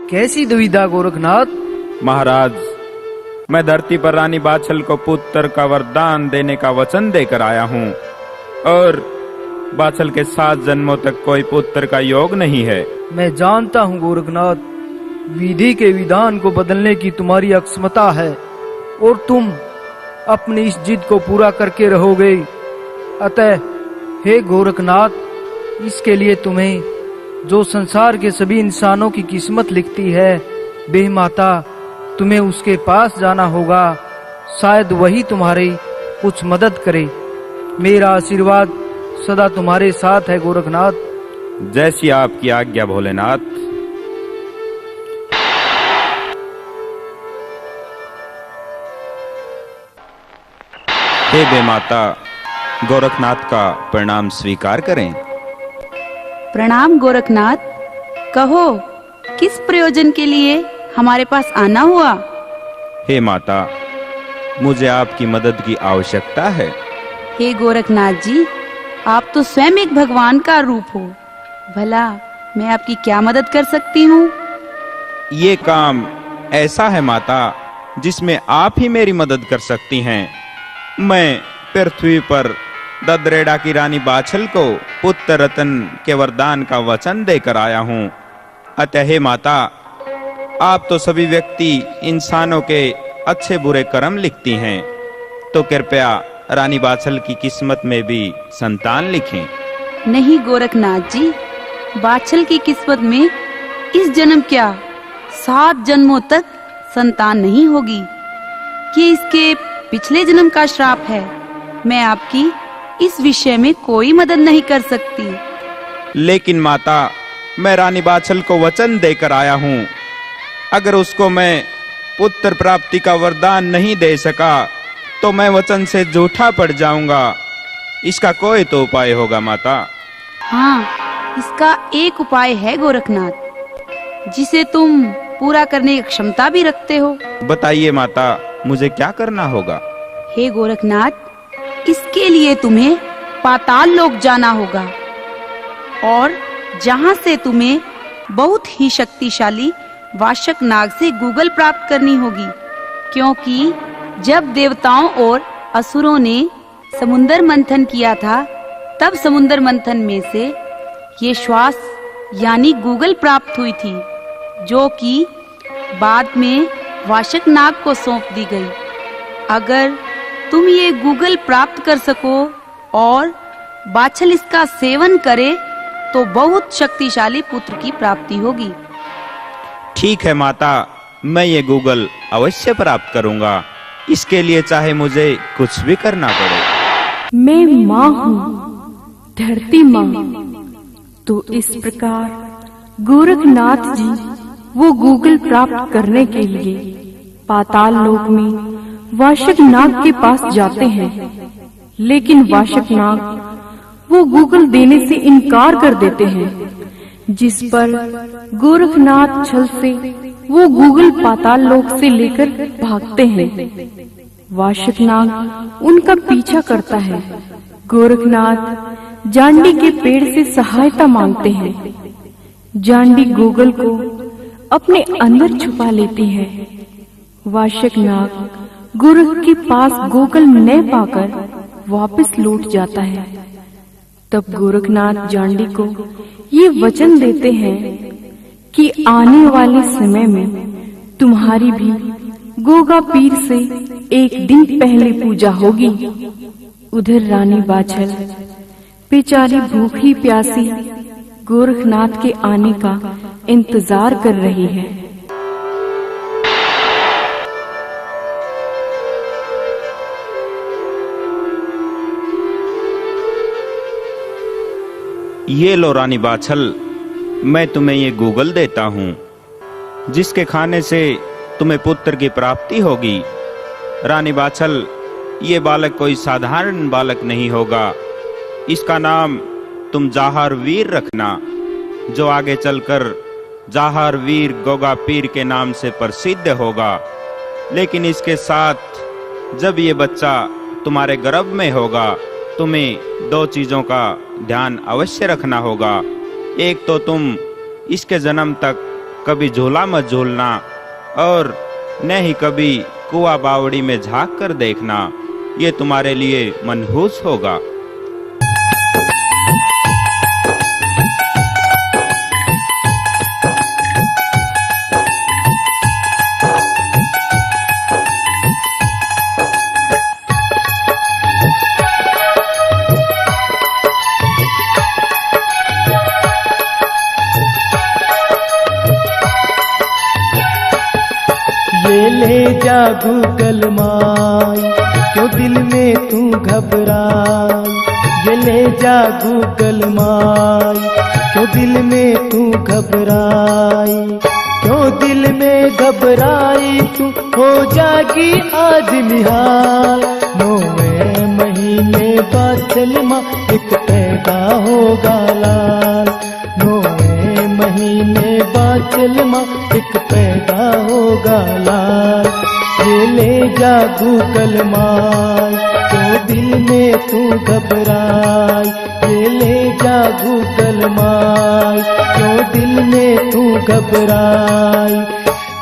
कैसी दुविधा गोरखनाथ? महाराज, मैं धरती पर रानी बाछल को पुत्र का वरदान देने का वचन देकर आया हूँ और बाछल के 7 जन्मों तक कोई पुत्र का योग नहीं है। मैं जानता हूँ गोरखनाथ, विधि के विधान को बदलने की तुम्हारी अक्षमता है और तुम अपनी इस जिद को पूरा करके रहोगे। अतः हे गोरखनाथ, इसके लिए तुम्हें जो संसार के सभी इंसानों की किस्मत लिखती है, बे माता, तुम्हें उसके पास जाना होगा। शायद वही तुम्हारी कुछ मदद करे। मेरा आशीर्वाद सदा तुम्हारे साथ है गोरखनाथ। जैसी आपकी आज्ञा भोलेनाथ। हे बे माता, गोरखनाथ का प्रणाम स्वीकार करें। प्रणाम गोरखनाथ। कहो, किस प्रयोजन के लिए हमारे पास आना हुआ? हे माता, मुझे आपकी मदद की आवश्यकता है। हे गोरखनाथ जी, आप तो स्वयं एक भगवान का रूप हो। भला मैं आपकी क्या मदद कर सकती हूँ? ये काम ऐसा है माता जिसमें आप ही मेरी मदद कर सकती हैं। मैं पृथ्वी पर ददरेड़ा की रानी बाछल को पुत्र रतन के वरदान का वचन देकर आया हूँ। अतः हे माता, आप तो सभी व्यक्ति इंसानों के अच्छे बुरे कर्म लिखती हैं, तो कृपया रानी बाछल की किस्मत में भी संतान लिखें। नहीं गोरखनाथ जी, बाछल की किस्मत में इस जन्म क्या 7 जन्मों तक संतान नहीं होगी। ये इसके पिछले जन्म का श्राप है। मैं आपकी इस विषय में कोई मदद नहीं कर सकती। लेकिन माता, मैं रानी बाछल को वचन देकर आया हूँ। अगर उसको मैं पुत्र प्राप्ति का वरदान नहीं दे सका तो मैं वचन से झूठा पड़ जाऊंगा। इसका कोई तो उपाय होगा माता। हाँ, इसका एक उपाय है गोरखनाथ, जिसे तुम पूरा करने की क्षमता भी रखते हो। बताइए माता, मुझे क्या करना होगा? हे गोरखनाथ, इसके लिए तुम्हें पाताल लोक जाना होगा और जहाँ से तुम्हें बहुत ही शक्तिशाली वाशक नाग से गुगल प्राप्त करनी होगी। क्योंकि जब देवताओं और असुरों ने समुद्र मंथन किया था, तब समुद्र मंथन में से ये श्वास यानी गुगल प्राप्त हुई थी, जो कि बाद में वाशक नाग को सौंप दी गई। अगर तुम ये गुगल प्राप्त कर सको और बाछल इसका सेवन करे तो बहुत शक्तिशाली पुत्र की प्राप्ति होगी। ठीक है माता, मैं ये गूगल अवश्य प्राप्त करूंगा। इसके लिए चाहे मुझे कुछ भी करना पड़े। मैं माँ हूँ, धरती माँ। तो इस प्रकार गोरखनाथ जी वो गूगल प्राप्त करने के लिए पाताल लोक में वाशक नाग के पास जाते हैं। लेकिन वाशक नाग वो गूगल देने से इनकार कर देते हैं, जिस पर गोरखनाथ छल से वो गूगल पाताल लोक से लेकर भागते हैं। वाशक नाग उनका पीछा करता है। गोरखनाथ जांडी के पेड़ से सहायता मांगते हैं। जांडी गूगल को अपने अंदर छुपा लेती है। वाशक नाग गोरख के पास गूगल न पाकर वापस लौट जाता है। तब गोरखनाथ जांडी को ये वचन देते हैं कि आने वाले समय में तुम्हारी भी गोगा पीर से एक दिन पहले पूजा होगी। उधर रानी बाछल बेचारी भूखी प्यासी गोरखनाथ के आने का इंतजार कर रही है। ये लो रानी बाछल, मैं तुम्हें ये गूगल देता हूँ, जिसके खाने से तुम्हें पुत्र की प्राप्ति होगी। रानी बाछल, ये बालक कोई साधारण बालक नहीं होगा। इसका नाम तुम जाहर वीर रखना, जो आगे चलकर जाहर वीर गोगा पीर के नाम से प्रसिद्ध होगा। लेकिन इसके साथ जब ये बच्चा तुम्हारे गर्भ में होगा, तुम्हें 2 चीजों का ध्यान अवश्य रखना होगा। एक तो तुम इसके जन्म तक कभी झूला मत झूलना और न ही कभी कुआ बावड़ी में झांक कर देखना। ये तुम्हारे लिए मनहूस होगा। ये ले जा गूगल माई, क्यों दिल में तू घबराई। ये ले जा गूगल माई, क्यों दिल में तू घबराई। क्यों दिल में घबराई तू, हो जागी आज निहाल। 9वें महीने बाछल माँ एक पैदा होगा लाल। 9वें महीने बाछल माँ एक पैदा होगा लाल। ये ले जा गूगल माई, क्यों दिल में तू घबराई। ये ले जा जागू गलमाई, क्यों दिल में तू घबराई,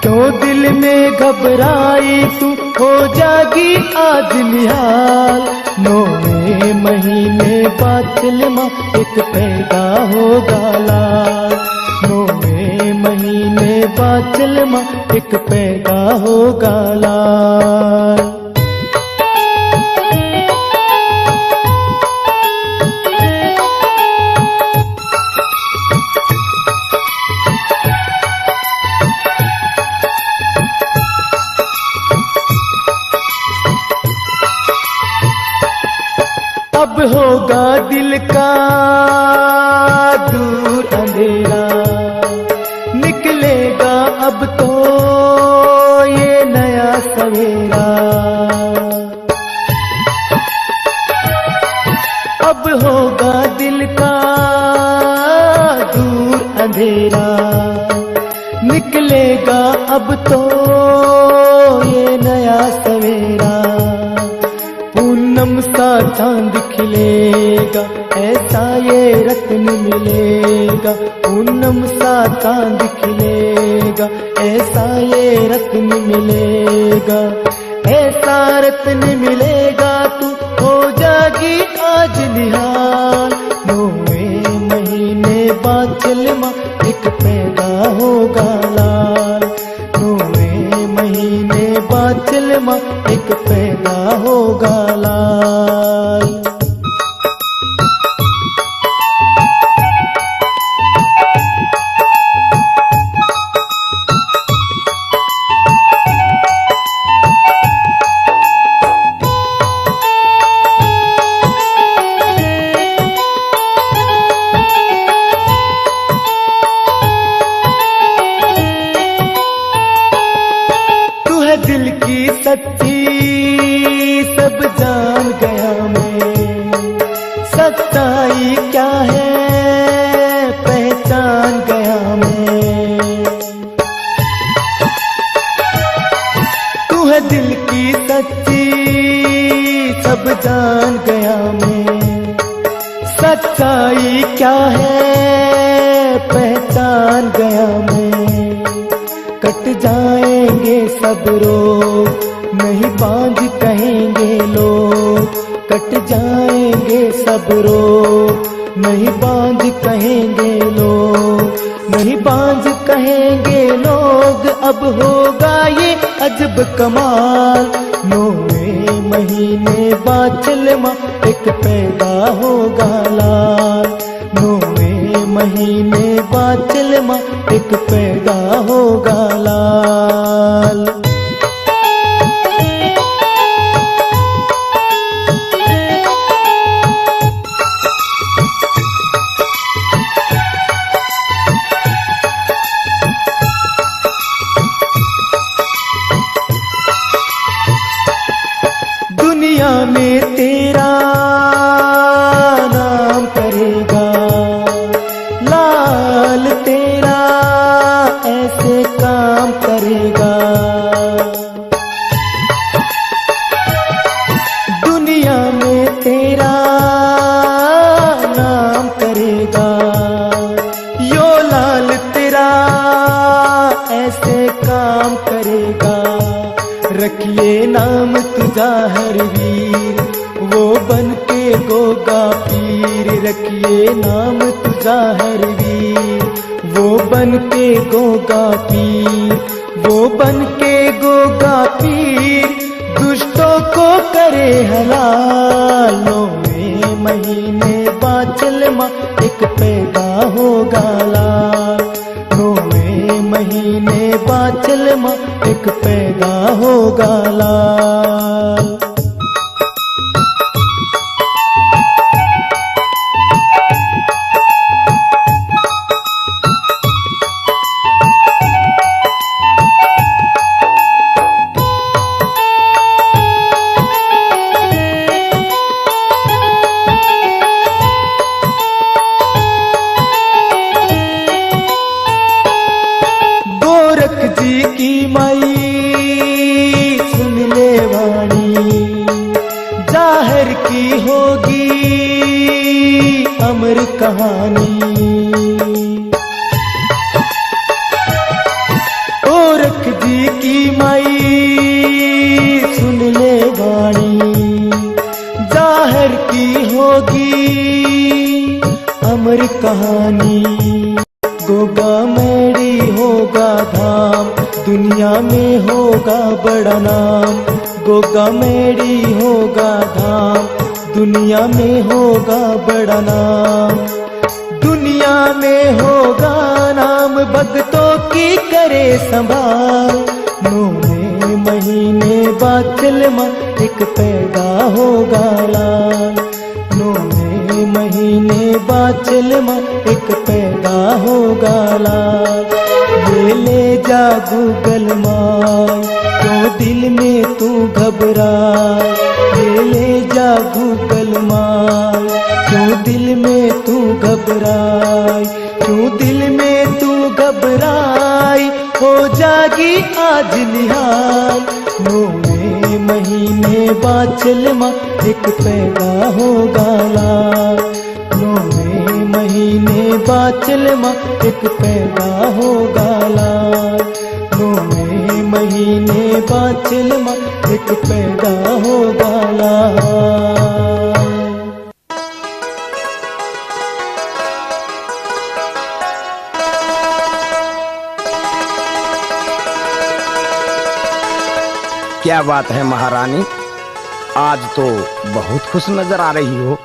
क्यों दिल में घबराई तू, हो जागी आज निहाल। 9वें महीने बादल माँ एक पैदा होगा लाल, 9वें महीने बादल माँ एक पैदा होगा लाल। अब होगा दिल का दूर अंधेरा, निकलेगा अब तो ये नया सवेरा। अब होगा दिल का दूर अंधेरा, निकलेगा अब तो ये नया सवेरा। पूनम सा चांद खिलेगा, ऐसा ये रत्न मिलेगा। पूनम सा चांद खिलेगा, ऐसा ये रत्न मिलेगा। ऐसा रत्न मिलेगा तू हो जागी आज निहाल। 9वें महीने बादल माँ एक पैदा होगा लाल, 9वें महीने बादल माँ एक पैदा होगा लाल। दिल की सच्ची सब जान गया मैं, सच्चाई क्या है पहचान गया मैं। तू है दिल की सच्ची सब जान गया मैं, सच्चाई क्या है पहचान गया मैं। कट जाएंगे सब रोग, नहीं बांझ कहेंगे लोग। कट जाएंगे सब रोग, नहीं बांझ कहेंगे लोग। नहीं बांझ कहेंगे लोग, अब होगा ये अजब कमाल। 9वें महीने बादल माँ एक पैदा होगा लाल, 9वें महीने बादल माँ एक पैदा होगा लाल। दुनिया में तेरा नाम करेगा लाल, तेरा ऐसे काम करेगा। दुनिया में तेरा नाम करेगा, यो लाल तेरा ऐसे काम करेगा। रखिए नाम तुझा हर वीर, वो बन के गोगा पीर। रखिए नाम तुझा हर वीर, वो बन के गोगा पीर। वो बन के गोगा पीर, दुष्टों को करे हलाल। 9वें महीने बादल माँ एक पैदा होगा लाल, 9वें महीने बादल माँ एक पैदा होगा लाल। जी की माई सुन ले वाणी, जाहिर की होगी अमर कहानी। गोरख जी की माई सुन ले वाणी, जाहिर की होगी अमर कहानी। गोगा मेरी होगा धाम, दुनिया में होगा बड़ा नाम। गोगा मेरी होगा धाम, दुनिया में होगा बड़ा नाम। दुनिया में होगा नाम, भक्तों की करे संभाल। 9वें महीने बाद चलमा एक पैदा होगा लाल। 9वें महीने बाद चलमा एक पैदा होगा लाल। ये ले जा गूगल माय, क्यों दिल में तू घबराए। ये ले जा गूगल माय, क्यों दिल में तू घबराए। क्यों दिल में तू घबराई, हो जागी आज निहाल। 9वें महीने बाद चलमा एक पैदा होगा लाल। 9वें महीने बाद चलमा एक पैदा होगा लाल। 9वें महीने बाद चलमा एक पैदा होगा लाल। क्या बात है महारानी, आज तो बहुत खुश नजर आ रही हो।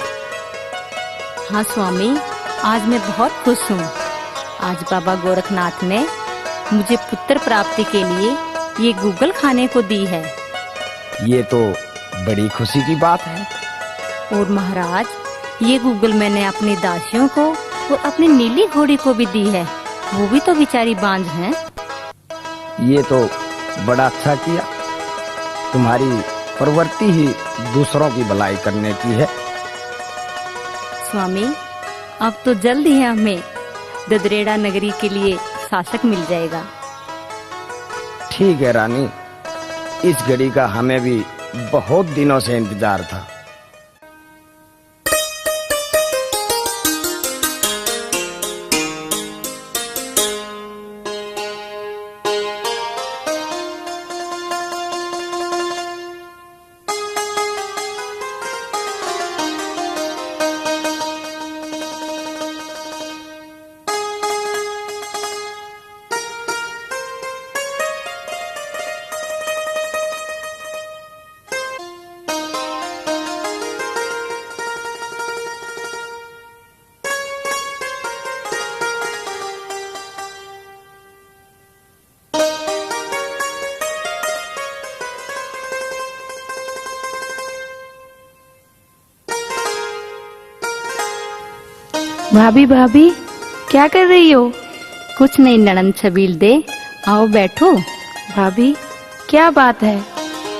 हाँ स्वामी, आज मैं बहुत खुश हूँ। आज बाबा गोरखनाथ ने मुझे पुत्र प्राप्ति के लिए ये गूगल खाने को दी है। ये तो बड़ी खुशी की बात है। और महाराज, ये गूगल मैंने अपनी दासियों को और अपनी नीली घोड़ी को भी दी है। वो भी तो बेचारी बांझ हैं। ये तो बड़ा अच्छा किया। तुम्हारी प्रवृत्ति ही दूसरों की भलाई करने की है। स्वामी, अब तो जल्द ही हमें ददरेड़ा नगरी के लिए शासक मिल जाएगा। ठीक है रानी, इस घड़ी का हमें भी बहुत दिनों से इंतजार था। भाभी भाभी, क्या कर रही हो? कुछ नहीं ननंद छबील दे, आओ बैठो। भाभी, क्या बात है?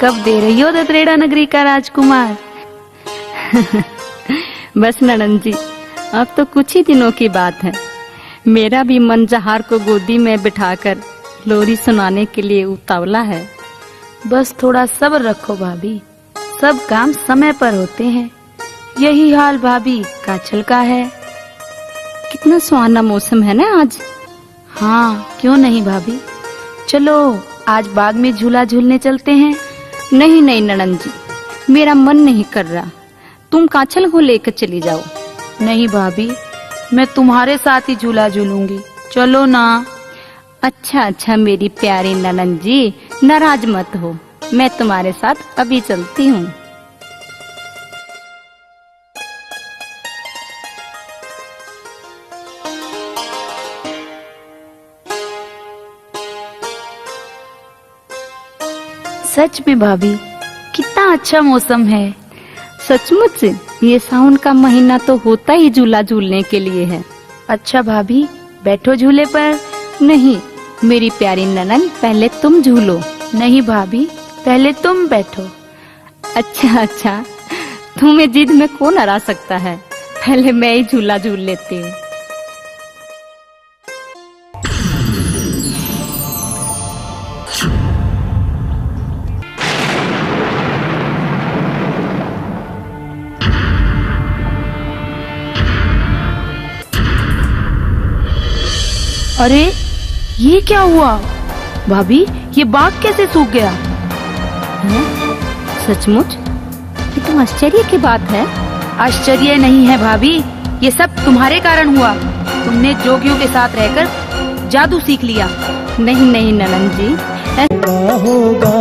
कब दे रही हो ददरेड़ा नगरी का राजकुमार? बस ननंद जी, अब तो कुछ ही दिनों की बात है। मेरा भी मन जहार को गोदी में बिठाकर लोरी सुनाने के लिए उतावला है। बस थोड़ा सब्र रखो भाभी, सब काम समय पर होते हैं। यही हाल भाभी काछल का है। कितना सुहाना मौसम है ना आज। हाँ, क्यों नहीं भाभी, चलो आज बाग में झूला झूलने चलते हैं। नहीं नहीं ननंद जी, मेरा मन नहीं कर रहा। तुम काछल को लेकर चली जाओ। नहीं भाभी, मैं तुम्हारे साथ ही झूला झूलूंगी, चलो ना। अच्छा अच्छा मेरी प्यारी ननंद जी, नाराज मत हो, मैं तुम्हारे साथ अभी चलती हूँ। सच में भाभी, कितना अच्छा मौसम है। सचमुच ये सावन का महीना तो होता ही झूला झूलने के लिए है। अच्छा भाभी, बैठो झूले पर। नहीं मेरी प्यारी ननंद, पहले तुम झूलो। नहीं भाभी, पहले तुम बैठो। अच्छा अच्छा, तुम्हें जिद में कौन हरा सकता है। पहले मैं ही झूला झूल लेती हूँ। अरे ये क्या हुआ भाभी, ये बाग कैसे सूख गया? हैं? सचमुच? ये तो आश्चर्य की बात है। आश्चर्य नहीं है भाभी, ये सब तुम्हारे कारण हुआ। तुमने जोगियों के साथ रहकर जादू सीख लिया। नहीं नहीं ननन जी, होगा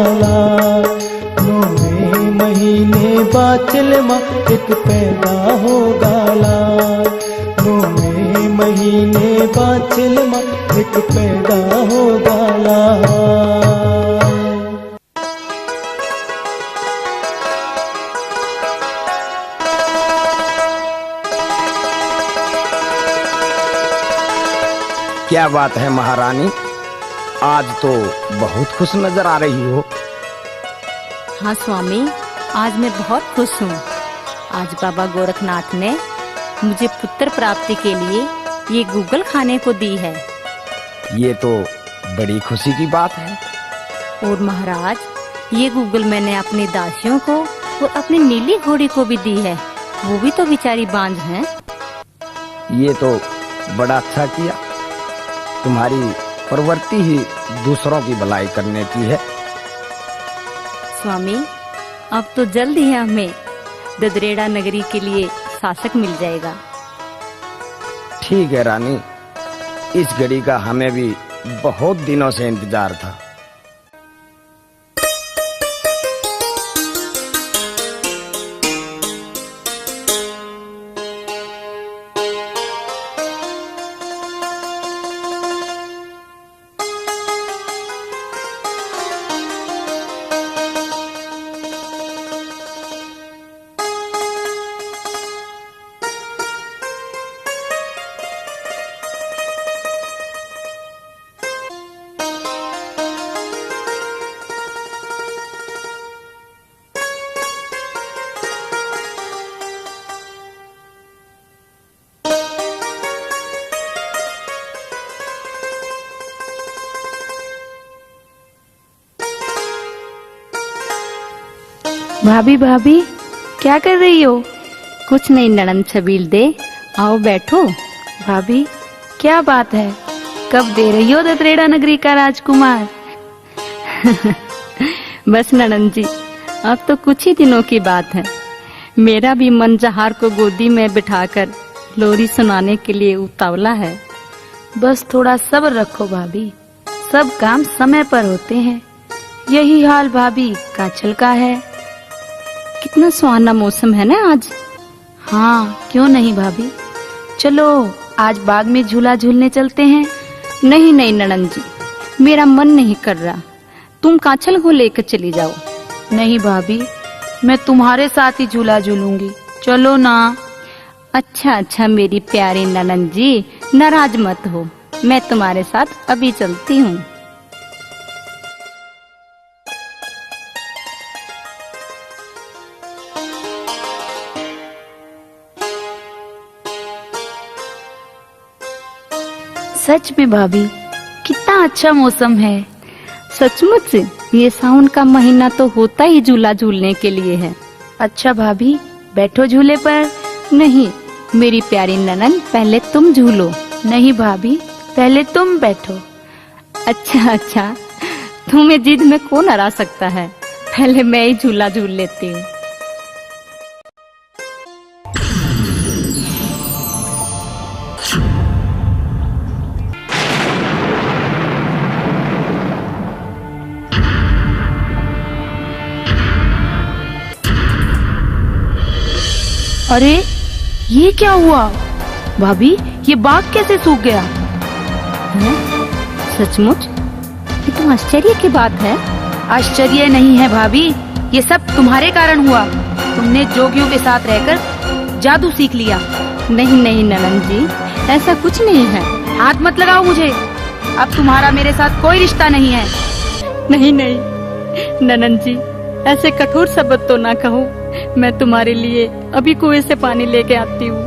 नौवे महीने बाचल माँ एक पैदा होगा नौवे महीने बाचल माँ एक पैदा होगा। क्या बात है महारानी, आज तो बहुत खुश नजर आ रही हो। हाँ स्वामी, आज मैं बहुत खुश हूँ। आज बाबा गोरखनाथ ने मुझे पुत्र प्राप्ति के लिए ये गूगल खाने को दी है। ये तो बड़ी खुशी की बात है। और महाराज, ये गूगल मैंने अपनी दासियों को और अपनी नीली घोड़ी को भी दी है। वो भी तो बेचारी बांझ हैं। ये तो बड़ा अच्छा किया। तुम्हारी प्रवृत्ति ही दूसरों की भलाई करने की है। स्वामी, अब तो जल्द ही हमें ददरेड़ा नगरी के लिए शासक मिल जाएगा। ठीक है रानी, इस घड़ी का हमें भी बहुत दिनों से इंतजार था। भाभी भाभी, क्या कर रही हो? कुछ नहीं ननन छबील दे, आओ बैठो। भाभी, क्या बात है? कब दे रही हो ददरेड़ा नगरी का राजकुमार? बस ननन जी, अब तो कुछ ही दिनों की बात है। मेरा भी मन जहार को गोदी में बिठाकर लोरी सुनाने के लिए उतावला है। बस थोड़ा सब्र रखो भाभी, सब काम समय पर होते हैं। यही हाल भाभी काछल का है। कितना सुहाना मौसम है ना आज। हाँ, क्यों नहीं भाभी, चलो आज बाग में झूला झूलने चलते हैं। नहीं नहीं ननन जी, मेरा मन नहीं कर रहा। तुम काछल को लेकर चली जाओ। नहीं भाभी, मैं तुम्हारे साथ ही झूला झूलूंगी, चलो ना। अच्छा अच्छा मेरी प्यारी ननन जी, नाराज मत हो, मैं तुम्हारे साथ अभी चलती हूँ। सच में भाभी, कितना अच्छा मौसम है। सचमुच ये सावन का महीना तो होता ही झूला झूलने के लिए है। अच्छा भाभी, बैठो झूले पर। नहीं मेरी प्यारी ननन, पहले तुम झूलो। नहीं भाभी, पहले तुम बैठो। अच्छा अच्छा, तुम्हें जिद में कौन हरा सकता है। पहले मैं ही झूला झूल लेती हूँ। अरे ये क्या हुआ भाभी, ये बाग कैसे सूख गया? हैं? सचमुच? ये तो आश्चर्य की बात है। आश्चर्य नहीं है भाभी, ये सब तुम्हारे कारण हुआ। तुमने जोगियों के साथ रहकर जादू सीख लिया। नहीं नहीं ननन जी, ऐसा कुछ नहीं है। हाथ मत लगाओ मुझे, अब तुम्हारा मेरे साथ कोई रिश्ता नहीं है। नहीं नहीं ननन जी, ऐसे कठोर शब्द तो ना कहो। मैं तुम्हारे लिए अभी कुएं से पानी लेके आती हूँ।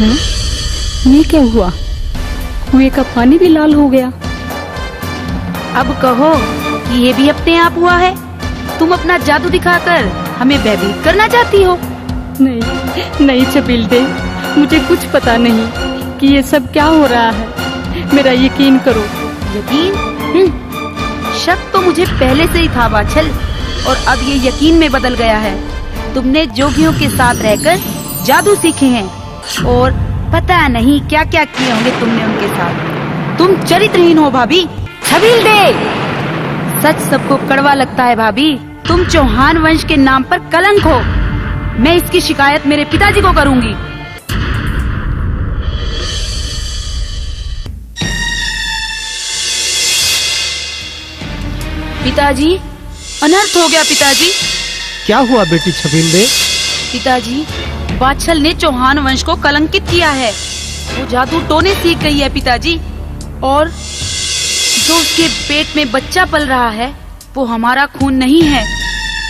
ये क्या हुआ? कुएं का पानी भी लाल हो गया। अब कहो कि ये भी अपने आप हुआ है? तुम अपना जादू दिखाकर हमें भयभीत करना चाहती हो? नहीं नहीं छबील दे, मुझे कुछ पता नहीं कि ये सब क्या हो रहा है। मेरा यकीन करो। यकीन? शक तो मुझे पहले से ही था बाछल, और अब ये यकीन में बदल गया है। तुमने जोगियों के साथ रहकर जादू सीखे हैं और पता नहीं क्या क्या किए होंगे तुमने उनके साथ। तुम चरित्रहीन हो भाभी। छबील दे, सच सबको कड़वा लगता है भाभी। तुम चौहान वंश के नाम पर कलंक हो। मैं इसकी शिकायत मेरे पिताजी को करूंगी। पिताजी, अनर्थ हो गया पिताजी। क्या हुआ बेटी छबील दे? पिताजी, बाछल ने चौहान वंश को कलंकित किया है। वो जादू टोने सीख गई है पिताजी, और जो उसके पेट में बच्चा पल रहा है वो हमारा खून नहीं है।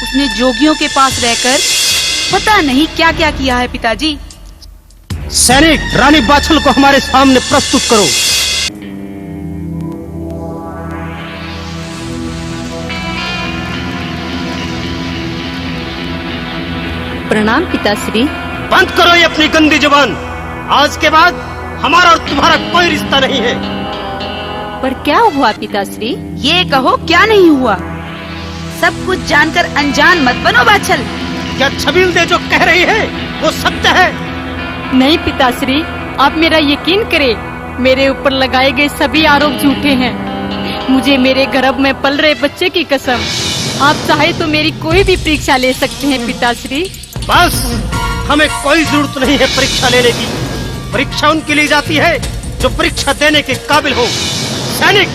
उसने जोगियों के पास रहकर पता नहीं क्या क्या किया है पिताजी। सैनिक, रानी बाछल को हमारे सामने प्रस्तुत करो। प्रणाम पिताश्री। बंद करो ये अपनी गंदी जुबान। आज के बाद हमारा और तुम्हारा कोई रिश्ता नहीं है। पर क्या हुआ पिताश्री? ये कहो क्या नहीं हुआ। सब कुछ जानकर अनजान मत बनो बाछल। क्या छबील दे जो कह रही है वो सत्य है? नहीं पिताश्री, आप मेरा यकीन करें। मेरे ऊपर लगाए गए सभी आरोप झूठे हैं। मुझे मेरे गर्भ में पल रहे बच्चे की कसम। आप चाहे तो मेरी कोई भी परीक्षा ले सकते हैं पिताश्री। बस, हमें कोई जरूरत नहीं है परीक्षा लेने की। परीक्षा उनकी ली जाती है जो परीक्षा देने के काबिल हो। सैनिक,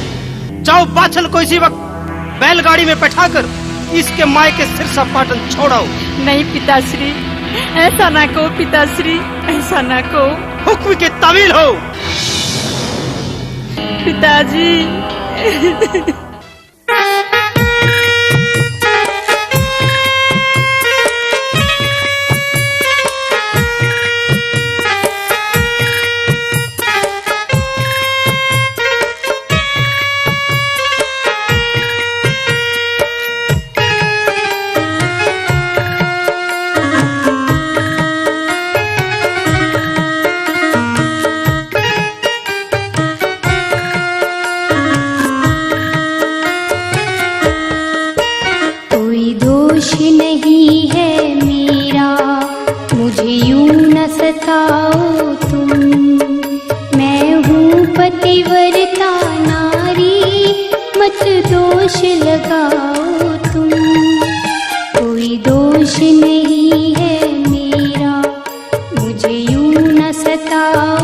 जाओ बाछल को इसी वक्त बैलगाड़ी में बैठाकर इसके माय के सिरसा पाटन छोड़ाओ। नहीं पिताश्री, ऐसा ना कहो पिताश्री, ऐसा ना कहो। हुक्म की तामील हो। पिताजी। नहीं है मेरा, मुझे यूं न सताओ तुम। मैं हूँ पतिव्रता नारी, मत दोष लगाओ तुम। कोई दोष नहीं है मेरा, मुझे यूं न सताओ